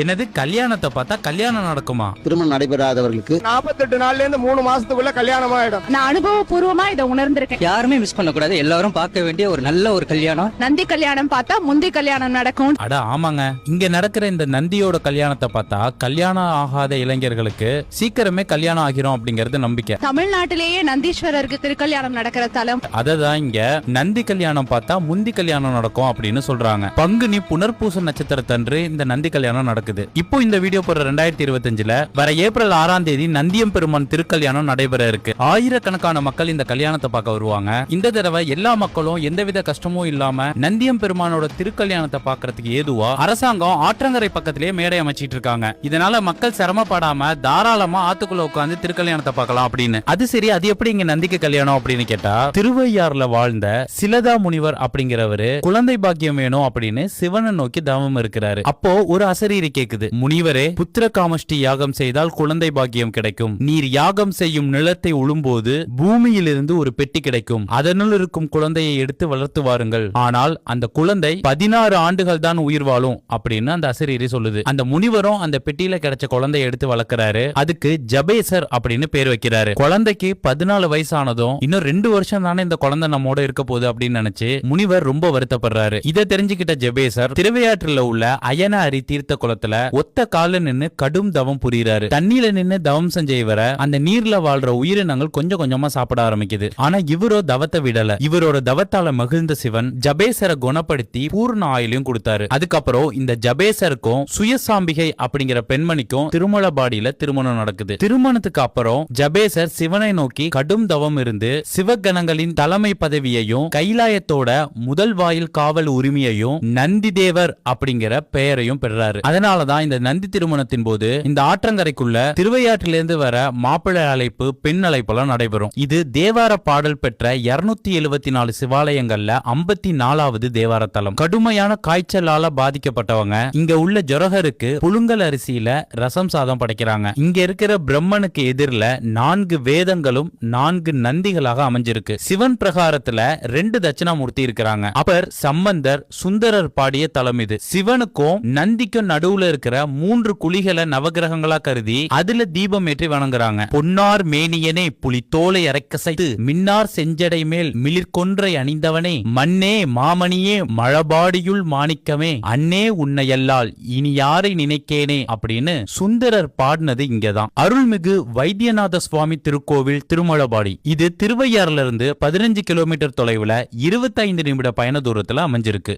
என்னது கல்யாணத்தை பார்த்தா கல்யாணம் நடக்குமா? திருமணம் நடைபெறாதவர்களுக்கு 48 நாள்ல இருந்து 3 மாசத்துக்குள்ள கல்யாணம் ஆயிடும். நான் அனுபவபூர்வமா இதை உணர்ந்திருக்கேன். யாருமே மிஸ் பண்ண கூடாது, எல்லாரும் பார்க்க வேண்டிய ஒரு நல்ல ஒரு கல்யாணம். நந்தி கல்யாணம் பார்த்தா முந்தி கல்யாணம் நடக்கும். அட ஆமாங்க, இங்க நடக்கிற இந்த நந்தியோட கல்யாணத்தை பார்த்தா கல்யாணம் ஆகாத இளைஞர்களுக்கு சீக்கிரமே கல்யாணம் ஆகிரும் அப்படிங்கறது நம்பிக்கை. தமிழ்நாட்டிலேயே நந்தீஸ்வரருக்கு திருக்கல்யாணம் நடக்கிற தலம். அததான் இங்க நந்தி கல்யாணம் பார்த்தா முந்தி கல்யாணம் நடக்கும் அப்படின்னு சொல்றாங்க. பங்குனி புனர்பூச நட்சத்திரத்தன்று இந்த நந்தி கல்யாணம் நடக்குது. இப்போ இந்த வீடியோ போற 2025ல வர ஏப்ரல் 6ஆம் தேதி நந்தியம் பெருமான் திருக்கல்யாணம் நடைபெற இருக்கு. ஆயிரக்கணக்கான மக்கள் இந்த கல்யாணத்தை பார்க்க வருவாங்க. இந்த தடவை எல்லா மக்களும் எந்தவித கஷ்டமும் இல்லாம நந்தியம் பெருமானோட திருக்கல்யாணத்தை பார்க்கறதுக்கு ஏதுவா அரசாங்கம் ஆற்றங்கரை பக்கத்திலேயே மேடை அமைச்சிட்டு இருக்காங்க. இதனால மக்கள் சிரமப்படாம தாராளமா ஆத்துக்குள்ள உட்கார்ந்து திருக்கல்யாணத்தை பார்க்கலாம் அப்படின்னு. அது சரி, அது எப்படி இங்க நந்திக்கு கல்யாணம் அப்படின்னு கேட்டா, திருவையாறுல வாழ்ந்த சிலதா முனிவர் அப்படிங்கிறவரு குழந்தை பாக்கியம் வேணும் அப்படின்னு சிவனை நோக்கி தவம் இருக்கிறாரு. அப்போ ஒரு அசரீரி கேக்குது, முனிவரே, புத்திர காமஷ்டி யாகம் செய்தால் குழந்தை பாக்கியம் கிடைக்கும். நீர் யாகம் செய்யும் நிலத்தை உழும்போது பூமியிலிருந்து ஒரு பெட்டி கிடைக்கும். அதனுள் இருக்கும் குழந்தையை எடுத்து வளர்த்து வாருங்கள். ஆனால் அந்த குழந்தை 16 ஆண்டுகள் தான் உயிர் வாழும் அப்படின்னு அந்த அசரீரி சொல்லுது. அந்த முனிவரும் அந்த பெட்டியில கிடைச்ச குழந்தையை எடுத்து வளர்க்கிறாரு. அதுக்கு ஜபேசர் அப்படின்னு பேர் வைக்கிறாரு. குழந்தைக்கு 14 வயசானதும் இன்னும் 2 வருஷம் தானே இந்த குழந்தை நம்மோட இருக்க போகுது அப்படின்னு நினைச்சு முனிவர் ரொம்ப வருத்தப்படுறாரு. இதை தெரிஞ்சுக்கிட்ட ஜபேசர் திருவையாற்றில் உள்ள அயனாரி தீர்த்த குளத்துல ஒத்த கால நின்னு கடும் தவம் புரியுறாரு. தண்ணியில நின்னு தவம் செஞ்ச இவர அந்த நீர்ல வாழ்ற உயிரினங்கள் கொஞ்சம் கொஞ்சமா சாப்பிட ஆரம்பிக்குது. ஆனா இவரோ தவத்தை விடல. இவரோட தவத்தால மகிழ்ந்த சிவன் ஜபேசரை குணப்படுத்தி பூர்ண ஆயுளையும் கொடுத்தாரு. அதுக்கப்புறம் இந்த ஜபேசருக்கும் சுயசாம்பிகை அப்படிங்கிற பெண்மணிக்கும் திருமலபாடியில திருமணம் நடக்குது. திருமணத்துக்கு அப்புறம் ஜபேசர் சிவனை நோக்கி கடும் தவம் இருந்து சிவகணங்களின் தலைமை பதவியையும் கைலாயத்தோட முதல் வாயில் காவல் உரிமையையும் நந்தி தேவர் அப்படிங்கிற பெயரையும் பெறாரு. அதனாலதான் இந்த நந்தி திருமணத்தின் போது இந்த ஆற்றங்கரைக்குள்ள திருவையாற்றிலிருந்து வர மாப்பிள்ளை அழைப்பு, பெண் அழைப்பெல்லாம் நடைபெறும். இது தேவார பாடல் பெற்ற 274 சிவாலயங்கள்ல 54வது தேவார தலம். கடுமையான காய்ச்சலால பாதிக்கப்பட்டவங்க இங்க உள்ள ஜொரகருக்கு புழுங்கல் அரிசியில ரசம் சாதம் படைக்கிறாங்க. இங்க இருக்கிற பிரம்மனுக்கு எதிரில 4 வேதங்களும் 4 நந்திகளாக அமைஞ்சிருக்கு. சிவன் பிரகாரத்துல 2 தட்சிணாமூர்த்தி இருக்கிறாங்க. அப்பர், சம்பந்தர், சுந்தரர் பாடிய தலம் இது. சிவனுக்கும் நந்திக்கும் நடுவுல இருக்கிற 3 குழிகளை நவகிரகங்களா கருதி அதுல தீபம் ஏற்றி வணங்குறாங்க. பொன்னார் மேனியனே, புலி தோலை அரைக்கசைத்து மின்னார் செஞ்சடை மேல் மிளிர்கொன்றை அணிந்தவனே, மண்ணே மாமணியே மழபாடியுள் மாணிக்கமே, அன்னே உன்னையல்லால் இனி யாரை நினைக்கேனே அப்படின்னு சுந்தரர் பாடினது இங்கதான். அருள்மிகு வைத்தியநாத சுவாமி திருக்கோவில் திருமலபாடி. இது திருவையாறுல இருந்து 15 கிலோமீட்டர் தொலைவுல 25 நிமிட பயண தூரத்துல அமைஞ்சிருக்கு.